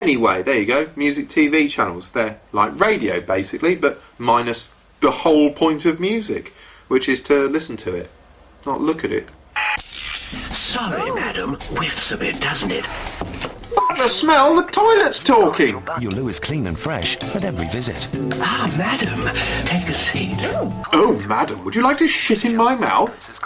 Anyway, there you go, music TV channels. They're like radio, basically, but minus the whole point of music, which is to listen to it, not look at it. Sorry, madam. Whiffs a bit, doesn't it? Fuck the smell, the toilet's talking! Your loo is clean and fresh at every visit. Ah, madam, take a seat. Oh, madam, would you like to shit in my mouth?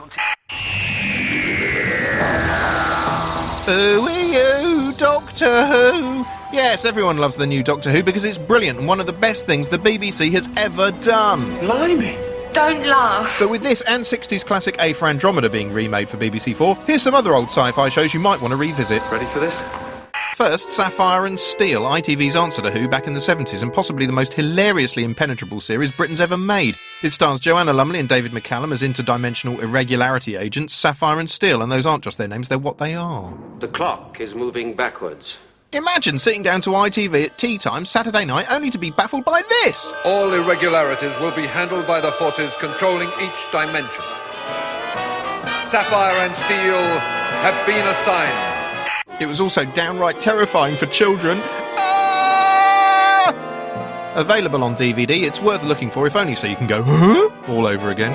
Ooh, Doctor Who! Yes, everyone loves the new Doctor Who because it's brilliant and one of the best things the BBC has ever done. Blimey! Don't laugh. But with this and 60s classic A for Andromeda being remade for BBC4, here's some other old sci-fi shows you might want to revisit. Ready for this? First, Sapphire and Steel, ITV's answer to Who back in the 70s, and possibly the most hilariously impenetrable series Britain's ever made. It stars Joanna Lumley and David McCallum as interdimensional irregularity agents, Sapphire and Steel, and those aren't just their names, they're what they are. The clock is moving backwards. Imagine sitting down to ITV at tea time Saturday night only to be baffled by this! All irregularities will be handled by the forces controlling each dimension. Sapphire and Steel have been assigned. It was also downright terrifying for children. Ah! Available on DVD, it's worth looking for, if only so you can go, huh? All over again.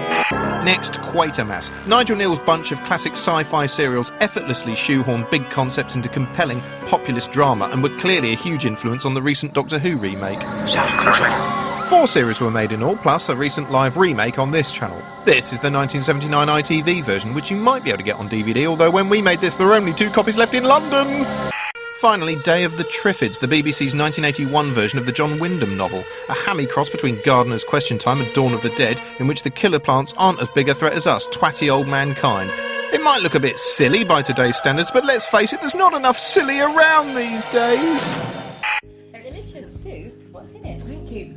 Next, Quatermass. Nigel Neal's bunch of classic sci-fi serials effortlessly shoehorned big concepts into compelling, populist drama and were clearly a huge influence on the recent Doctor Who remake. Self-control. 4 series were made in all, plus a recent live remake on this channel. This is the 1979 ITV version, which you might be able to get on DVD, although when we made this there were only 2 copies left in London. Finally, Day of the Triffids, the BBC's 1981 version of the John Wyndham novel, a hammy cross between Gardener's Question Time and Dawn of the Dead, in which the killer plants aren't as big a threat as us, twatty old mankind. It might look a bit silly by today's standards, but let's face it, there's not enough silly around these days. A delicious soup. What's in it? Thank you.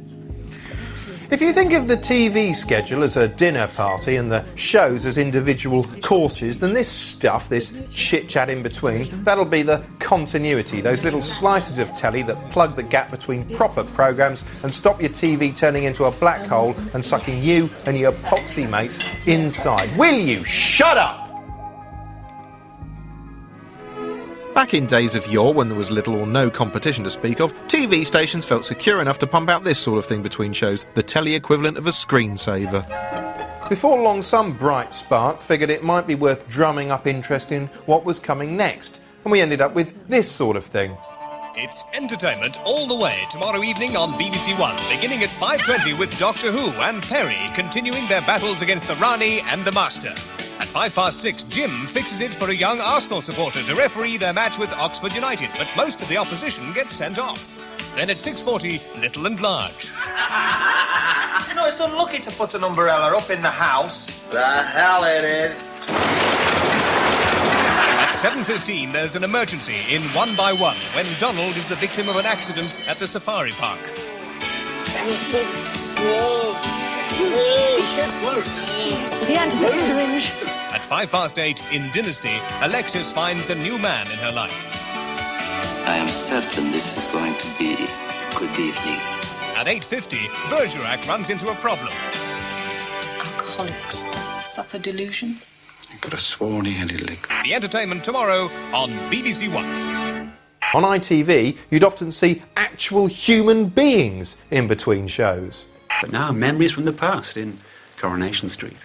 If you think of the TV schedule as a dinner party and the shows as individual courses, then this stuff, this chit-chat in between, that'll be the continuity, those little slices of telly that plug the gap between proper programmes and stop your TV turning into a black hole and sucking you and your poxy mates inside. Will you shut up? Back in days of yore, when there was little or no competition to speak of, TV stations felt secure enough to pump out this sort of thing between shows, the telly equivalent of a screensaver. Before long, some bright spark figured it might be worth drumming up interest in what was coming next, and we ended up with this sort of thing. It's entertainment all the way tomorrow evening on BBC One, beginning at 5:20 with Doctor Who and Perry continuing their battles against the Rani and the Master. At 6:05, Jim fixes it for a young Arsenal supporter to referee their match with Oxford United, but most of the opposition gets sent off. Then at 6:40, Little and Large. You know, it's unlucky to put an umbrella up in the house. The hell it is. At 7:15, there's an emergency in 1 by 1 when Donald is the victim of an accident at the safari park. The antidote syringe. At 8:05 in Dynasty, Alexis finds a new man in her life. I am certain this is going to be a good evening. At 8:50, Bergerac runs into a problem. Alcoholics suffer delusions. I could have sworn he had a lick. The entertainment tomorrow on BBC One. On ITV, you'd often see actual human beings in between shows. But now, memories from the past in Coronation Street.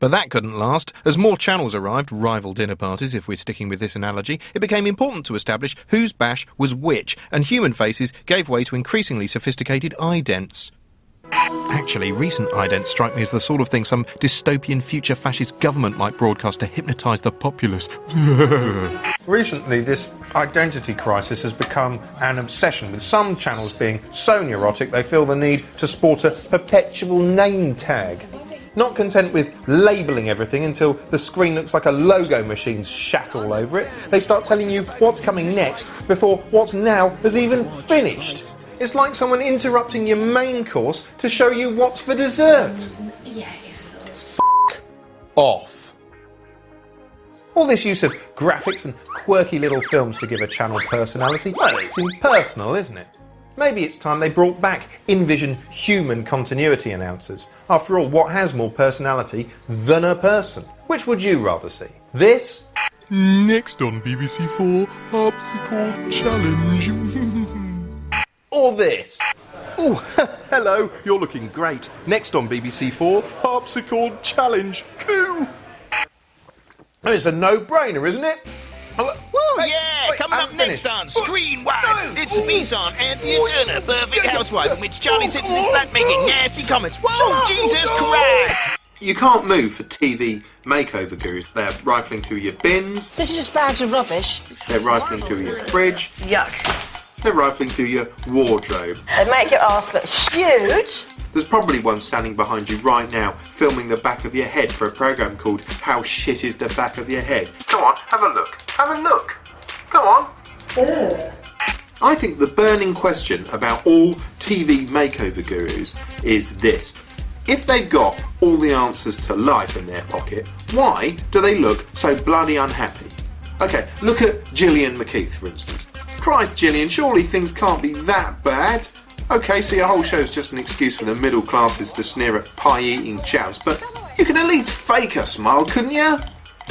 But that couldn't last. As more channels arrived, rival dinner parties if we're sticking with this analogy, it became important to establish whose bash was which, and human faces gave way to increasingly sophisticated idents. Actually, recent idents strike me as the sort of thing some dystopian future fascist government might broadcast to hypnotise the populace. Recently, this identity crisis has become an obsession, with some channels being so neurotic they feel the need to sport a perpetual name tag. Not content with labelling everything until the screen looks like a logo machine's shat all over it, they start telling you what's coming next before what's now has even finished. It's like someone interrupting your main course to show you what's for dessert. Yeah. F*** off. All this use of graphics and quirky little films to give a channel personality, well, it's impersonal, isn't it? Maybe it's time they brought back in-vision human continuity announcers. After all, what has more personality than a person? Which would you rather see? This? Next on BBC4, Harpsichord Challenge. this? Oh, hello, you're looking great. Next on BBC4, Harpsichord Challenge Coup. It's a no-brainer, isn't it? Woo, yeah! Coming up next on Screenwipe, it's the Bison Anthea Turner, Perfect Housewife, in which Charlie sits in his flat making nasty comments. Whoa, Jesus Christ! You can't move for TV makeover gurus. They're rifling through your bins. This is just bags of rubbish. They're rifling through your fridge. Yuck. They're rifling through your wardrobe. They make your ass look huge. There's probably one standing behind you right now, filming the back of your head for a programme called How Shit Is the Back of Your Head? Go on, have a look. Have a look. Go on. Ugh. I think the burning question about all TV makeover gurus is this. If they've got all the answers to life in their pocket, why do they look so bloody unhappy? Okay, look at Gillian McKeith, for instance. Christ, Gillian, surely things can't be that bad. Okay, so your whole show's just an excuse for the middle classes to sneer at pie-eating chavs, but you can at least fake a smile, couldn't you?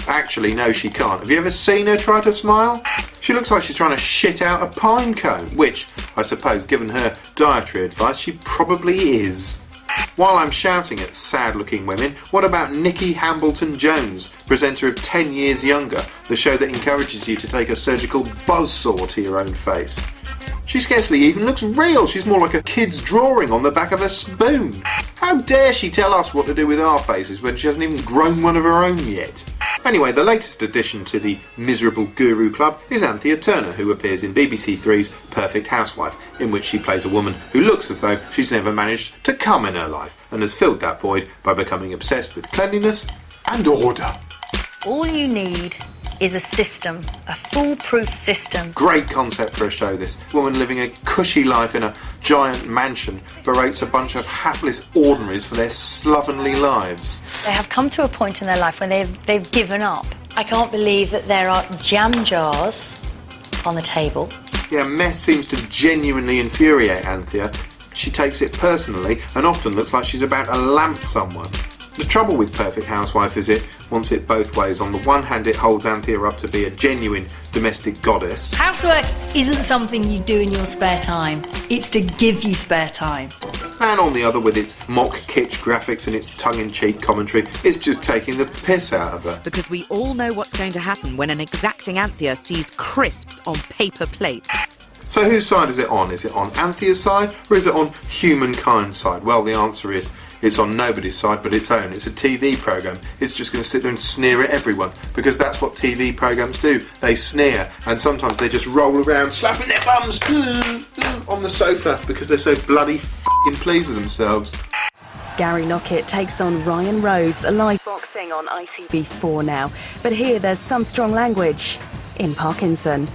Actually, no, she can't. Have you ever seen her try to smile? She looks like she's trying to shit out a pine cone, which, I suppose, given her dietary advice, she probably is. While I'm shouting at sad-looking women, what about Nikki Hambleton-Jones, presenter of 10 Years Younger, the show that encourages you to take a surgical buzzsaw to your own face? She scarcely even looks real. She's more like a kid's drawing on the back of a spoon. How dare she tell us what to do with our faces when she hasn't even grown one of her own yet? Anyway, the latest addition to the miserable guru club is Anthea Turner, who appears in BBC Three's Perfect Housewife, in which she plays a woman who looks as though she's never managed to come in her life and has filled that void by becoming obsessed with cleanliness and order. All you need is a system, a foolproof system. Great concept for a show, this. Woman living a cushy life in a giant mansion berates a bunch of hapless ordinaries for their slovenly lives. They have come to a point in their life when they've given up. I can't believe that there are jam jars on the table. Yeah, mess seems to genuinely infuriate Anthea. She takes it personally and often looks like she's about to lamp someone. The trouble with Perfect Housewife is it wants it both ways. On the one hand, it holds Anthea up to be a genuine domestic goddess. Housework isn't something you do in your spare time. It's to give you spare time. And on the other, with its mock kitsch graphics and its tongue-in-cheek commentary, it's just taking the piss out of her. Because we all know what's going to happen when an exacting Anthea sees crisps on paper plates. So whose side is it on? Is it on Anthea's side or is it on humankind's side? Well, the answer is it's on nobody's side but its own. It's a TV programme. It's just going to sit there and sneer at everyone because that's what TV programmes do. They sneer and sometimes they just roll around slapping their bums on the sofa because they're so bloody f***ing pleased with themselves. Gary Lockett takes on Ryan Rhodes, a live boxing on ITV4 now. But here there's some strong language in Parkinson.